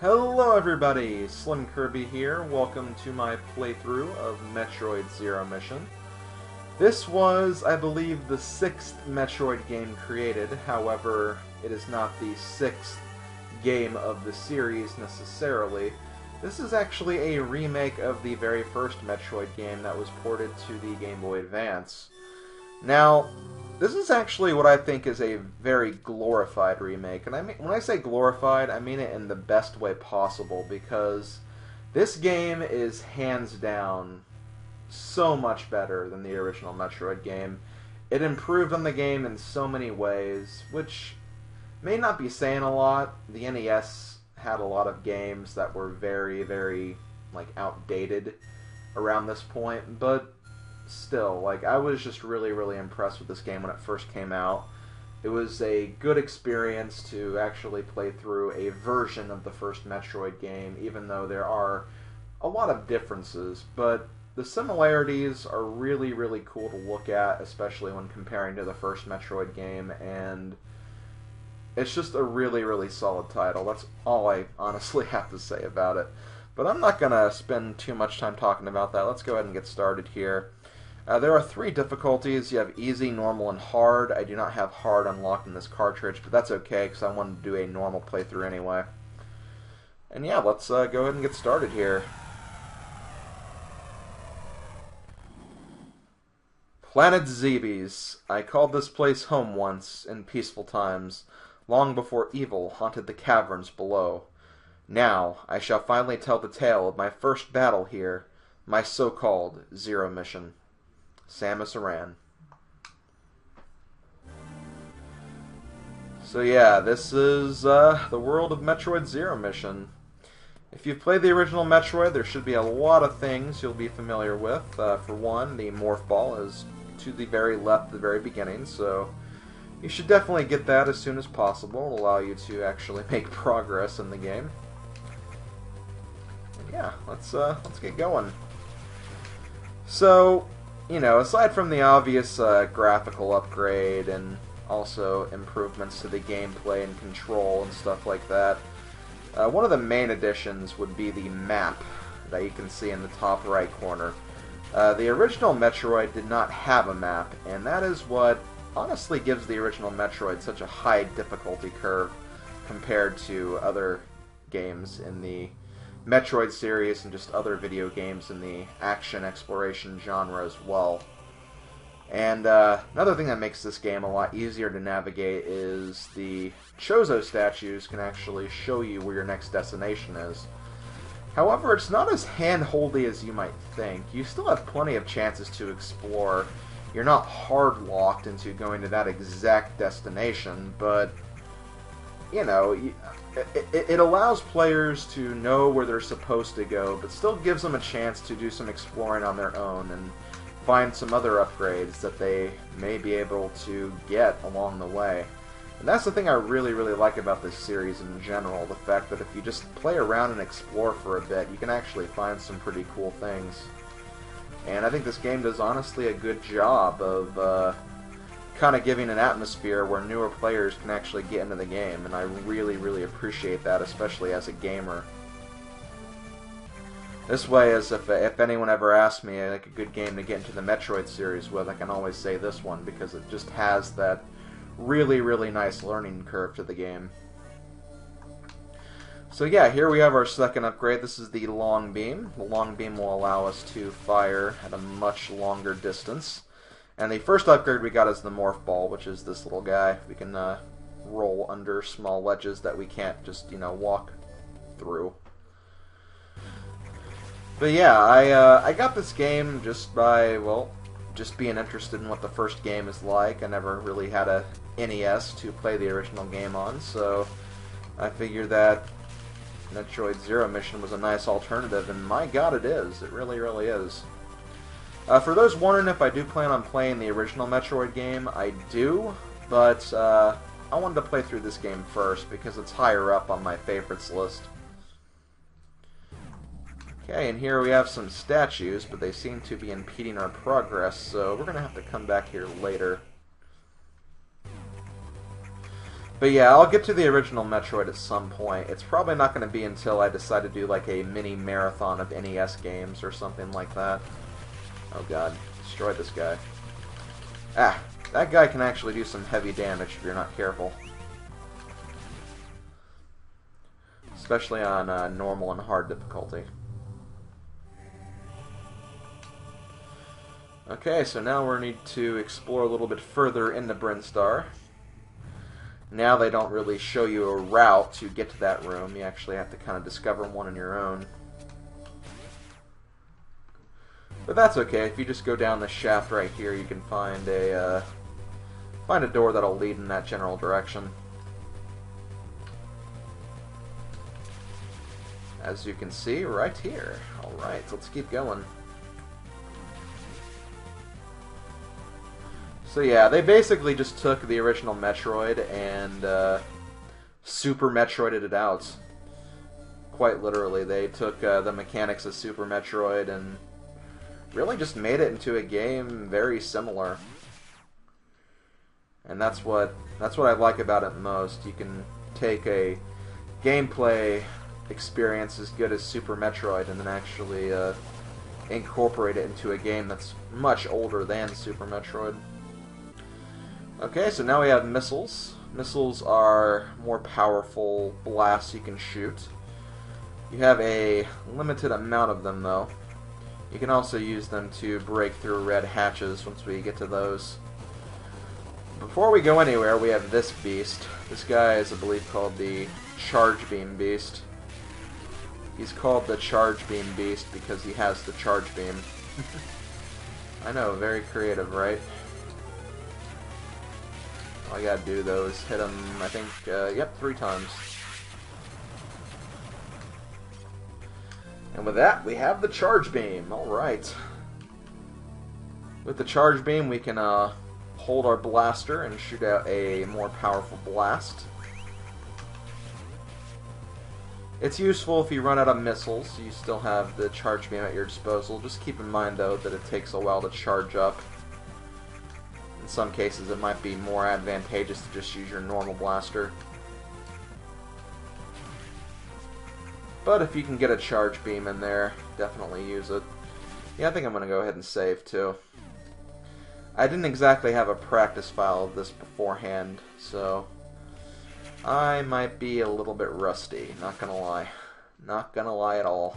Hello everybody, SlimKirby here. Welcome to my playthrough of Metroid Zero Mission. This was, I believe, the 6th Metroid game created. However, it is not the 6th game of the series necessarily. This is actually a remake of the very first Metroid game that was ported to the Game Boy Advance. Now, this is actually what I think is a very glorified remake, and when I say glorified, I mean it in the best way possible, because this game is hands down so much better than the original Metroid game. It improved on the game in so many ways, which may not be saying a lot. The NES had a lot of games that were very, outdated around this point, but still, I was just really impressed with this game when it first came out. It was a good experience to actually play through a version of the first Metroid game, even though there are a lot of differences, but the similarities are really cool to look at, especially when comparing to the first Metroid game, and it's just a really solid title. That's all I honestly have to say about it. But I'm not going to spend too much time talking about that. Let's go ahead and get started here. There are 3 difficulties. You have easy, normal, and hard. I do not have hard unlocked in this cartridge, but that's okay because I wanted to do a normal playthrough anyway. And yeah, let's go ahead and get started here. Planet Zebes. I called this place home once, in peaceful times, long before evil haunted the caverns below. Now, I shall finally tell the tale of my first battle here, my so-called Zero Mission. Samus Aran. So yeah, this is the world of Metroid Zero Mission. If you've played the original Metroid, there should be a lot of things you'll be familiar with. For one, the Morph Ball is to the very left at the very beginning, so you should definitely get that as soon as possible. It'll allow you to actually make progress in the game. And yeah, let's get going. So, you know, aside from the obvious graphical upgrade and also improvements to the gameplay and control and stuff like that, one of the main additions would be the map that you can see in the top right corner. The original Metroid did not have a map, and that is what honestly gives the original Metroid such a high difficulty curve compared to other games in the Metroid series and just other video games in the action exploration genre as well. And another thing that makes this game a lot easier to navigate is the Chozo statues can actually show you where your next destination is. However, it's not as hand-holdy as you might think. You still have plenty of chances to explore. You're not hard-locked into going to that exact destination, but you know, it allows players to know where they're supposed to go, but still gives them a chance to do some exploring on their own and find some other upgrades that they may be able to get along the way. And that's the thing I really like about this series in general, the fact that if you just play around and explore for a bit, you can actually find some pretty cool things. And I think this game does honestly a good job of kind of giving an atmosphere where newer players can actually get into the game, and I really appreciate that, especially as a gamer. This way, as if anyone ever asks me like a good game to get into the Metroid series with, I can always say this one, because it just has that really nice learning curve to the game. So yeah, here we have our second upgrade. This is the Long Beam. The Long Beam will allow us to fire at a much longer distance. And the first upgrade we got is the Morph Ball, which is this little guy. We can roll under small ledges that we can't just, you know, walk through. But yeah, I got this game just by, well, just being interested in what the first game is like. I never really had a NES to play the original game on, so I figured that Metroid Zero Mission was a nice alternative, and my god it is. It really is. For those wondering if I do plan on playing the original Metroid game, I do, but I wanted to play through this game first because it's higher up on my favorites list. Okay, and here we have some statues, but they seem to be impeding our progress, so we're going to have to come back here later. But yeah, I'll get to the original Metroid at some point. It's probably not going to be until I decide to do like a mini marathon of NES games or something like that. Oh god, destroy this guy. Ah, that guy can actually do some heavy damage if you're not careful. Especially on normal and hard difficulty. Okay, so now we need to explore a little bit further into Brinstar. Now they don't really show you a route to get to that room. You actually have to kind of discover one on your own. But that's okay. If you just go down the shaft right here, you can find a door that'll lead in that general direction. As you can see, right here. Alright, let's keep going. So yeah, they basically just took the original Metroid and Super Metroided it out. Quite literally, they took the mechanics of Super Metroid and really just made it into a game very similar. And that's what I like about it most. You can take a gameplay experience as good as Super Metroid and then actually incorporate it into a game that's much older than Super Metroid. Okay, so now we have missiles. Missiles are more powerful blasts you can shoot. You have a limited amount of them, though. You can also use them to break through red hatches once we get to those. Before we go anywhere, we have this beast. This guy is, I believe, called the Charge Beam Beast. He's called the Charge Beam Beast because he has the Charge Beam. I know, very creative, right? All I gotta do, though, is hit him, I think, yep, 3 times. And with that, we have the Charge Beam. Alright. With the Charge Beam, we can hold our blaster and shoot out a more powerful blast. It's useful if you run out of missiles. You still have the Charge Beam at your disposal. Just keep in mind, though, that it takes a while to charge up. In some cases, it might be more advantageous to just use your normal blaster. But if you can get a Charge Beam in there, definitely use it. Yeah, I think I'm going to go ahead and save, too. I didn't exactly have a practice file of this beforehand, so I might be a little bit rusty, not gonna lie. Not gonna lie at all.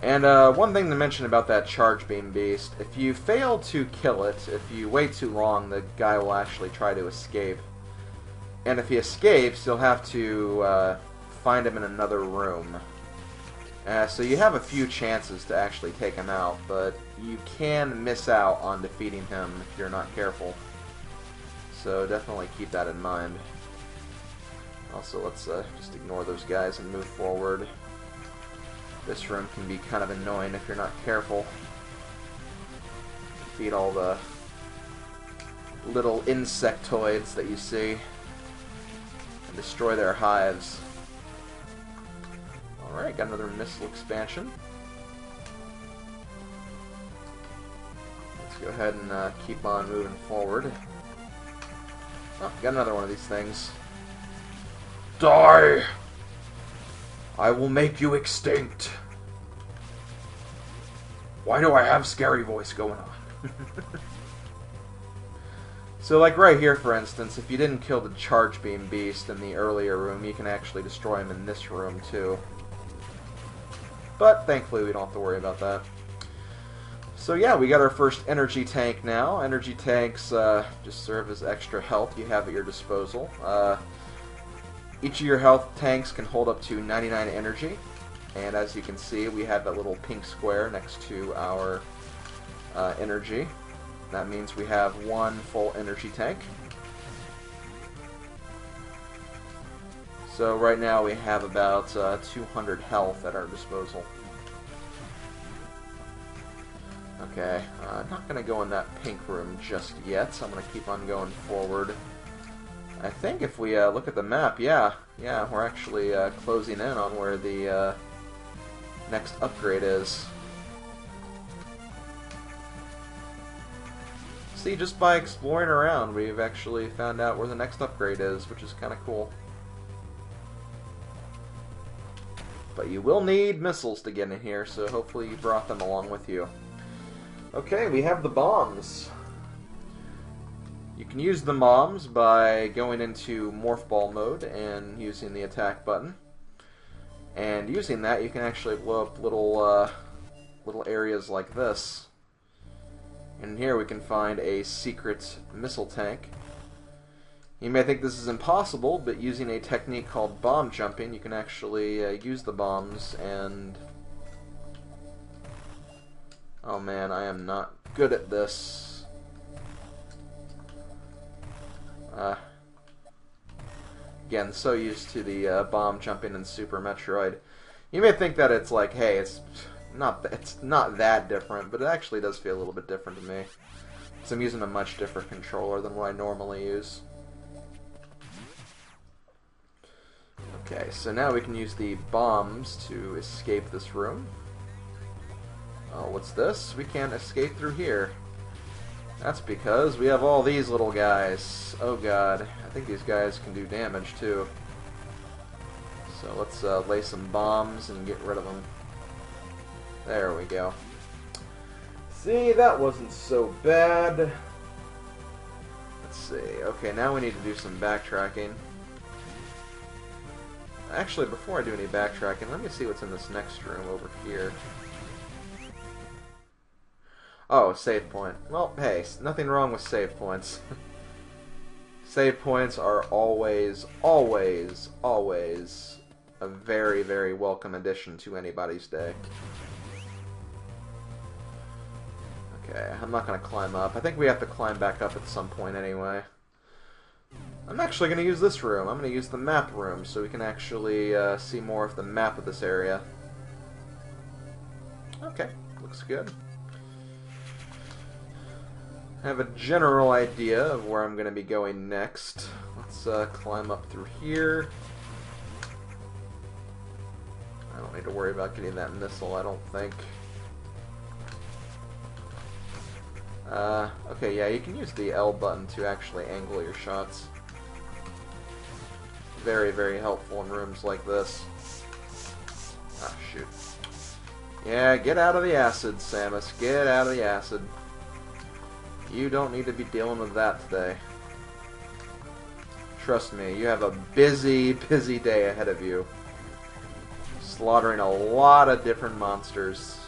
And one thing to mention about that Charge Beam Beast, if you fail to kill it, if you wait too long, the guy will actually try to escape. And if he escapes, you'll have to find him in another room. So you have a few chances to actually take him out, but you can miss out on defeating him if you're not careful. So definitely keep that in mind. Also, let's just ignore those guys and move forward. This room can be kind of annoying if you're not careful. Defeat all the little insectoids that you see and destroy their hives. Alright, got another missile expansion. Let's go ahead and keep on moving forward. Oh, got another one of these things. Die! I will make you extinct. Why do I have scary voice going on? So, like right here, for instance, if you didn't kill the Charge Beam Beast in the earlier room, you can actually destroy him in this room, too. But, thankfully, we don't have to worry about that. So yeah, we got our first energy tank now. Energy tanks just serve as extra health you have at your disposal. Each of your health tanks can hold up to 99 energy. And as you can see, we have that little pink square next to our energy. That means we have one full energy tank. So right now we have about 200 health at our disposal. Okay, not going to go in that pink room just yet, so I'm going to keep on going forward. I think if we look at the map, yeah, we're actually closing in on where the next upgrade is. see, just by exploring around, we've actually found out where the next upgrade is, which is kind of cool. But you will need missiles to get in here, so hopefully you brought them along with you. Okay, we have the bombs. You can use the bombs by going into Morph Ball mode and using the attack button. And using that, you can actually blow up little areas like this. And here we can find a secret missile tank. You may think this is impossible, but using a technique called bomb jumping, you can actually use the bombs and... Oh man, I am not good at this. Again, so used to the bomb jumping in Super Metroid. You may think that it's like, hey, it's not that different, but it actually does feel a little bit different to me. Because I'm using a much different controller than what I normally use. Okay, so now we can use the bombs to escape this room. Oh, what's this? We can't escape through here. That's because we have all these little guys. Oh god, I think these guys can do damage too. So let's lay some bombs and get rid of them. There we go. See, that wasn't so bad. Let's see. Okay, now we need to do some backtracking. Actually, before I do any backtracking, let me see what's in this next room over here. Oh, save point. Well, hey, nothing wrong with save points. Save points are always, always, always a very, very welcome addition to anybody's day. Okay, I'm not going to climb up. I think we have to climb back up at some point anyway. I'm actually going to use this room. I'm going to use the map room so we can actually see more of the map of this area. Okay, looks good. I have a general idea of where I'm going to be going next. Let's climb up through here. I don't need to worry about getting that missile, I don't think. Okay, yeah, you can use the L button to actually angle your shots. Very, very helpful in rooms like this. Ah, shoot. Yeah, get out of the acid, Samus. Get out of the acid. You don't need to be dealing with that today. Trust me, you have a busy, busy day ahead of you. Slaughtering a lot of different monsters.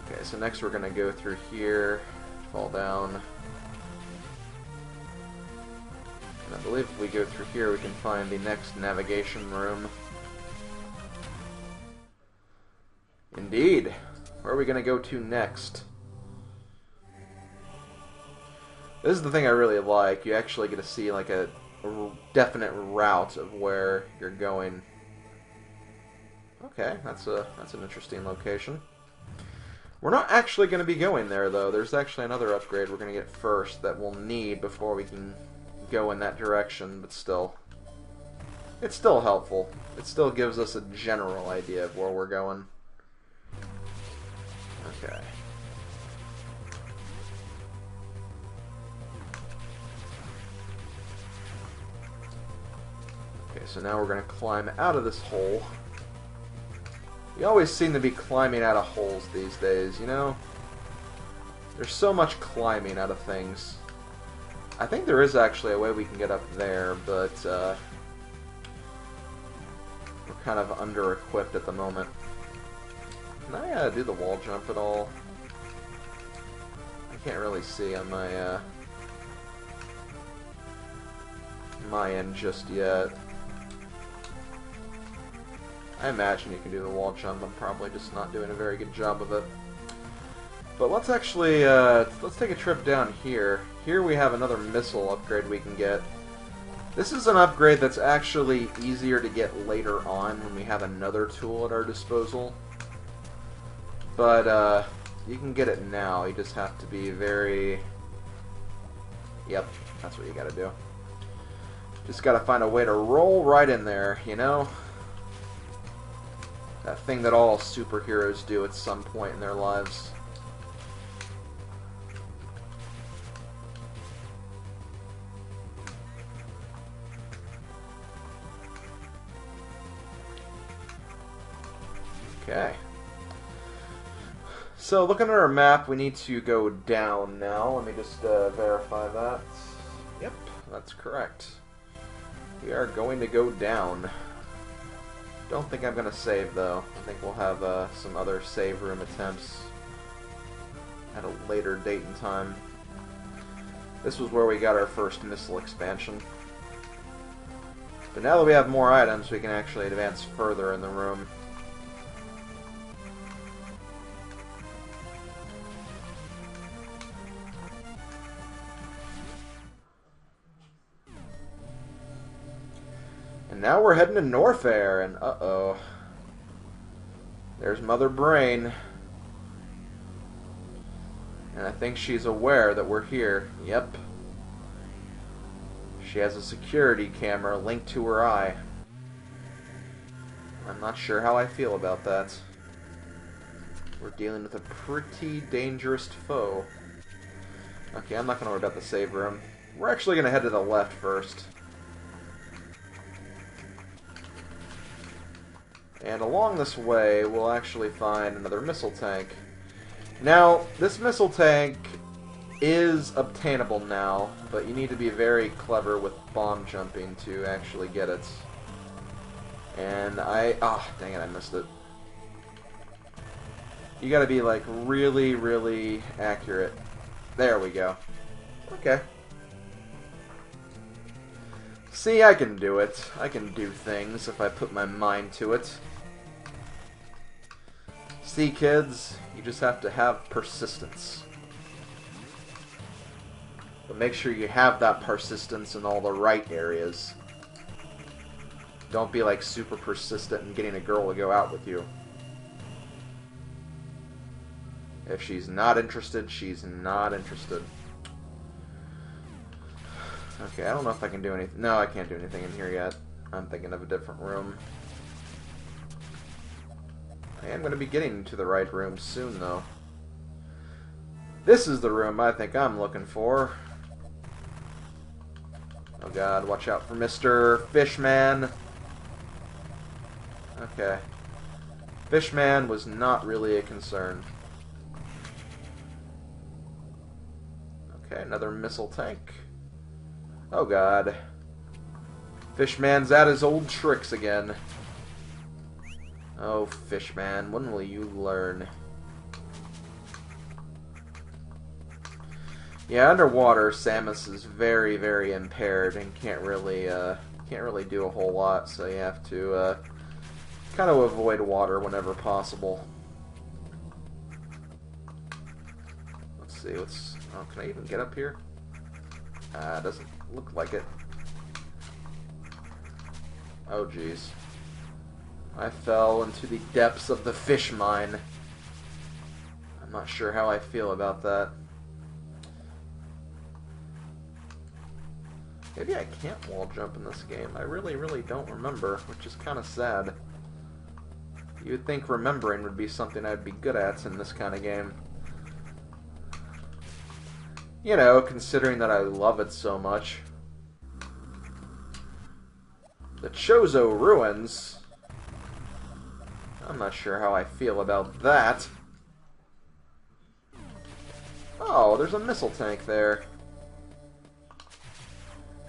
Okay, so next we're going to go through here, fall down. And I believe if we go through here we can find the next navigation room. Indeed. Where are we going to go to next? This is the thing I really like. You actually get to see like a definite route of where you're going. Okay, that's an interesting location. We're not actually going to be going there though. There's actually another upgrade we're going to get first that we'll need before we can go in that direction, but still. It's still helpful. It still gives us a general idea of where we're going. Okay. Okay, so now we're going to climb out of this hole. We always seem to be climbing out of holes these days, you know? There's so much climbing out of things. I think there is actually a way we can get up there, but we're kind of under-equipped at the moment. Can I do the wall jump at all? I can't really see on my my end just yet. I imagine you can do the wall jump. I'm probably just not doing a very good job of it. But let's actually let's take a trip down here. Here we have another missile upgrade we can get. This is an upgrade that's actually easier to get later on when we have another tool at our disposal. But you can get it now. You just have to be very... Yep, that's what you gotta do. Just gotta find a way to roll right in there, you know? That thing that all superheroes do at some point in their lives. Okay. So, looking at our map, we need to go down now. Let me just verify that. Yep, that's correct. We are going to go down. Don't think I'm going to save, though. I think we'll have some other save room attempts at a later date and time. This was where we got our first missile expansion. But now that we have more items, we can actually advance further in the room. And now we're heading to Norfair, and uh-oh. There's Mother Brain. And I think she's aware that we're here. Yep. She has a security camera linked to her eye. I'm not sure how I feel about that. We're dealing with a pretty dangerous foe. Okay, I'm not going to worry about the save room. We're actually going to head to the left first. And along this way, we'll actually find another missile tank. Now, this missile tank is obtainable now, but you need to be very clever with bomb jumping to actually get it. And dang it, I missed it. You gotta be, like, really, really accurate. There we go. Okay. See, I can do it. I can do things if I put my mind to it. See, kids, you just have to have persistence. But make sure you have that persistence in all the right areas. Don't be, like, super persistent in getting a girl to go out with you. If she's not interested, she's not interested. Okay, I don't know if I can do anything. No, I can't do anything in here yet. I'm thinking of a different room. I am going to be getting to the right room soon, though. This is the room I think I'm looking for. Oh god, watch out for Mr. Fishman. Okay. Fishman was not really a concern. Okay, another missile tank. Oh god. Fishman's at his old tricks again. Oh, Fishman, when will you learn? Yeah, underwater, Samus is very, very impaired and can't really do a whole lot. So you have to kind of avoid water whenever possible. Let's see. Oh, can I even get up here? Doesn't look like it. Oh, jeez. I fell into the depths of the fish mine. I'm not sure how I feel about that. Maybe I can't wall jump in this game. I really, really don't remember, which is kind of sad. You'd think remembering would be something I'd be good at in this kind of game. You know, considering that I love it so much. The Chozo Ruins. I'm not sure how I feel about that. Oh, there's a missile tank there.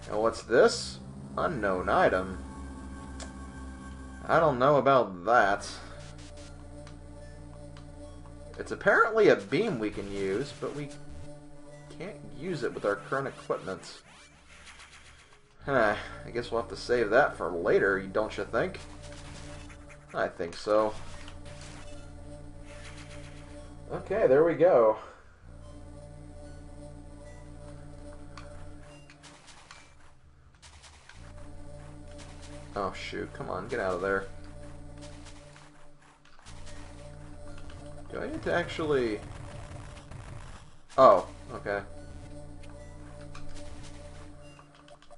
And what's this? Unknown item. I don't know about that. It's apparently a beam we can use, but we can't use it with our current equipment. Huh, I guess we'll have to save that for later, don't you think? I think so. Okay, there we go. Oh shoot, come on, get out of there. Do I need to actually... Oh, okay.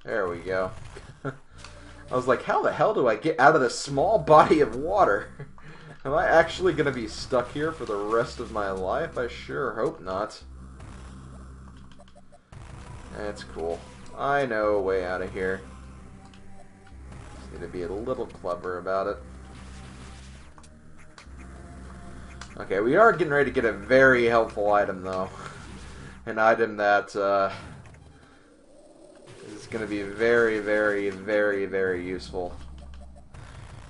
There we go. I was like, how the hell do I get out of this small body of water? Am I actually going to be stuck here for the rest of my life? I sure hope not. That's cool. I know a way out of here. Just need to be a little clever about it. Okay, we are getting ready to get a very helpful item, though. An item that is going to be very, very, very, very useful.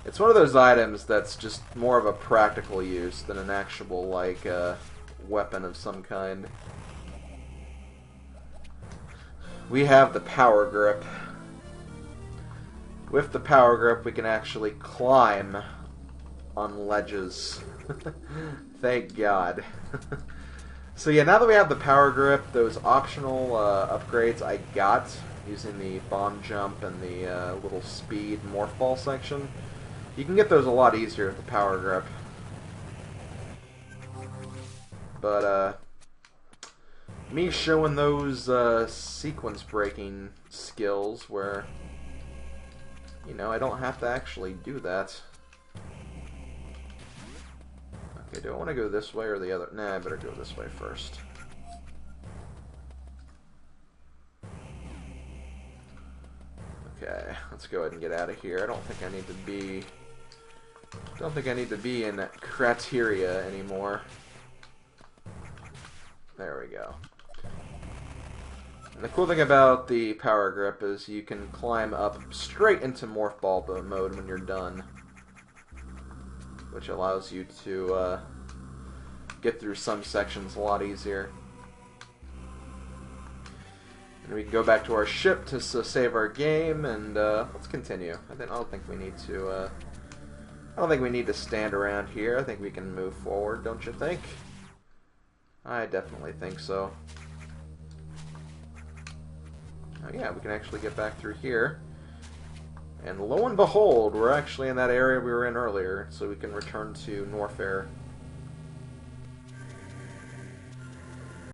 It's one of those items that's just more of a practical use than an actual, like, weapon of some kind. We have the power grip. With the power grip, we can actually climb on ledges. Thank God. So yeah, now that we have the power grip, those optional upgrades I got using the bomb jump and the little speed morph ball section, you can get those a lot easier with the power grip. But me showing those sequence breaking skills where, you know, I don't have to actually do that. Okay, do I want to go this way or the other? Nah, I better go this way first. Okay, let's go ahead and get out of here. I don't think I need to be in that criteria anymore. There we go. And the cool thing about the power grip is you can climb up straight into morph ball mode when you're done, which allows you to get through some sections a lot easier. And we can go back to our ship to save our game, and let's continue. I don't think we need to. I don't think we need to stand around here. I think we can move forward. Don't you think? I definitely think so. Oh yeah, we can actually get back through here. And lo and behold, we're actually in that area we were in earlier, so we can return to Norfair.